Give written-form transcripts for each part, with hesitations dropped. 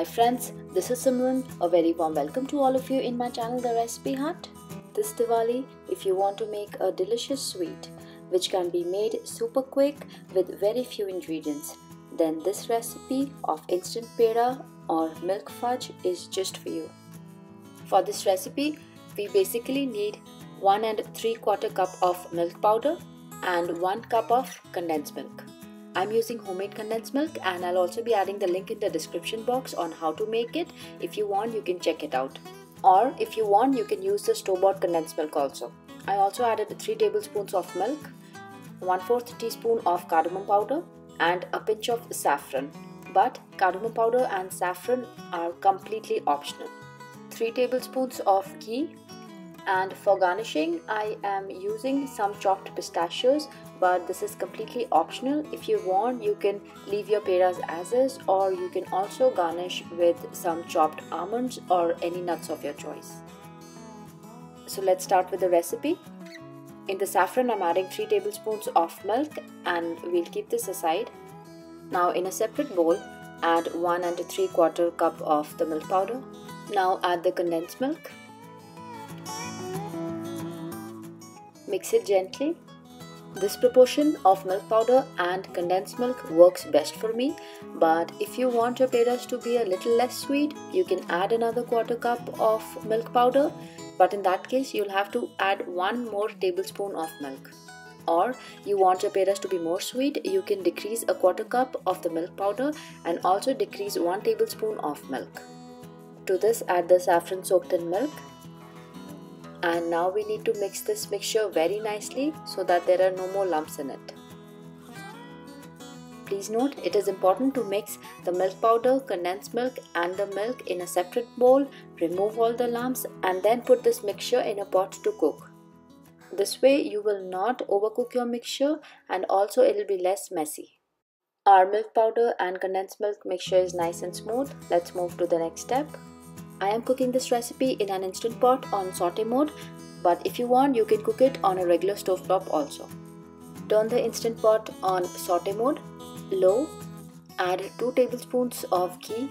Hi friends, this is Simran. A very warm welcome to all of you in my channel The Recipe Hut. This Diwali, if you want to make a delicious sweet which can be made super quick with very few ingredients, then this recipe of instant peda or milk fudge is just for you. For this recipe, we basically need 1 3/4 cup of milk powder and 1 cup of condensed milk. I'm using homemade condensed milk and I'll also be adding the link in the description box on how to make it. If you want, you can check it out. Or if you want, you can use the store-bought condensed milk also. I also added 3 tablespoons of milk, 1/4 teaspoon of cardamom powder and a pinch of saffron. But cardamom powder and saffron are completely optional. 3 tablespoons of ghee. And for garnishing, I am using some chopped pistachios, but this is completely optional. If you want, you can leave your pedas as is, or you can also garnish with some chopped almonds or any nuts of your choice. So let's start with the recipe. In the saffron, I'm adding 3 tablespoons of milk and we'll keep this aside. Now in a separate bowl, add 1 3/4 cup of the milk powder. Now add the condensed milk. Mix it gently. This proportion of milk powder and condensed milk works best for me, but if you want your pedas to be a little less sweet, you can add another 1/4 cup of milk powder, but in that case you'll have to add 1 more tablespoon of milk. Or you want your pedas to be more sweet, you can decrease a 1/4 cup of the milk powder and also decrease 1 tablespoon of milk. To this, add the saffron soaked in milk. And now we need to mix this mixture very nicely so that there are no more lumps in it. Please note, it is important to mix the milk powder, condensed milk and the milk in a separate bowl, remove all the lumps and then put this mixture in a pot to cook. This way you will not overcook your mixture and also it will be less messy. Our milk powder and condensed milk mixture is nice and smooth. Let's move to the next step. I am cooking this recipe in an instant pot on saute mode, but if you want, you can cook it on a regular stovetop also. Turn the instant pot on saute mode, low, add 2 tablespoons of ghee.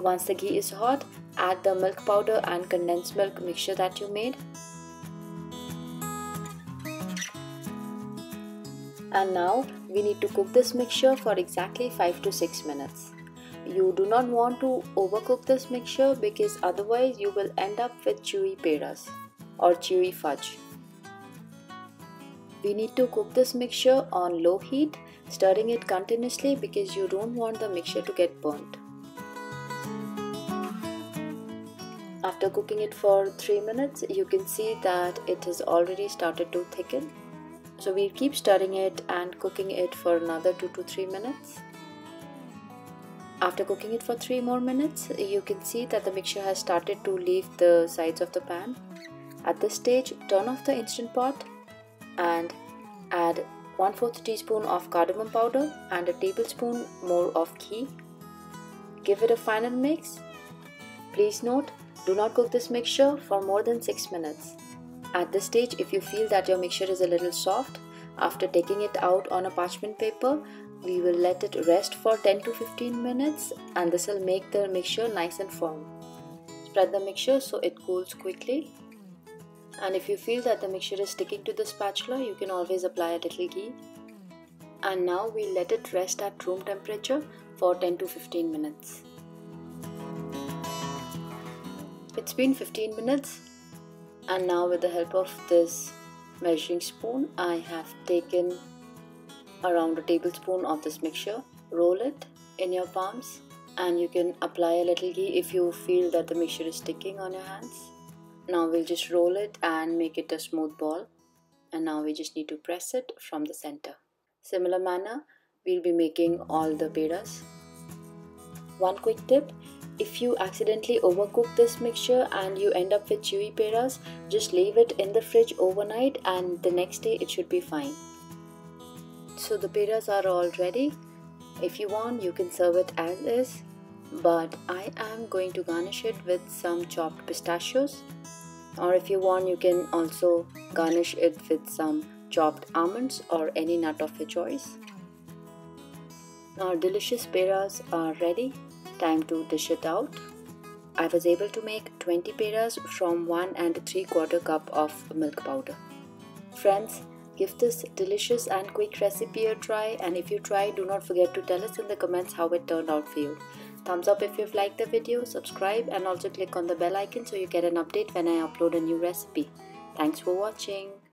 Once the ghee is hot, add the milk powder and condensed milk mixture that you made. And now we need to cook this mixture for exactly 5 to 6 minutes. You do not want to overcook this mixture because otherwise you will end up with chewy pedas or chewy fudge. We need to cook this mixture on low heat, stirring it continuously because you don't want the mixture to get burnt. After cooking it for 3 minutes, you can see that it has already started to thicken. So we'll keep stirring it and cooking it for another 2 to 3 minutes. After cooking it for 3 more minutes, you can see that the mixture has started to leave the sides of the pan. At this stage, turn off the instant pot and add 1/4 teaspoon of cardamom powder and a tablespoon more of ghee. Give it a final mix. Please note, do not cook this mixture for more than 6 minutes. At this stage, if you feel that your mixture is a little soft, after taking it out on a parchment paper, we will let it rest for 10 to 15 minutes and this will make the mixture nice and firm. Spread the mixture so it cools quickly. And if you feel that the mixture is sticking to the spatula, you can always apply a little ghee. And now we let it rest at room temperature for 10 to 15 minutes. It's been 15 minutes and now with the help of this measuring spoon, I have taken around a tablespoon of this mixture. Roll it in your palms and you can apply a little ghee if you feel that the mixture is sticking on your hands. Now we'll just roll it and make it a smooth ball, and now we just need to press it from the center. Similar manner, we'll be making all the pedas. One quick tip, if you accidentally overcook this mixture and you end up with chewy pedas, just leave it in the fridge overnight and the next day it should be fine. So the pedas are all ready. If you want, you can serve it as is, but I am going to garnish it with some chopped pistachios. Or if you want, you can also garnish it with some chopped almonds or any nut of your choice. Our delicious pedas are ready. Time to dish it out. I was able to make 20 pedas from 1 3/4 cup of milk powder. Friends, give this delicious and quick recipe a try, and if you try, do not forget to tell us in the comments how it turned out for you. Thumbs up if you've liked the video, subscribe, and also click on the bell icon so you get an update when I upload a new recipe. Thanks for watching.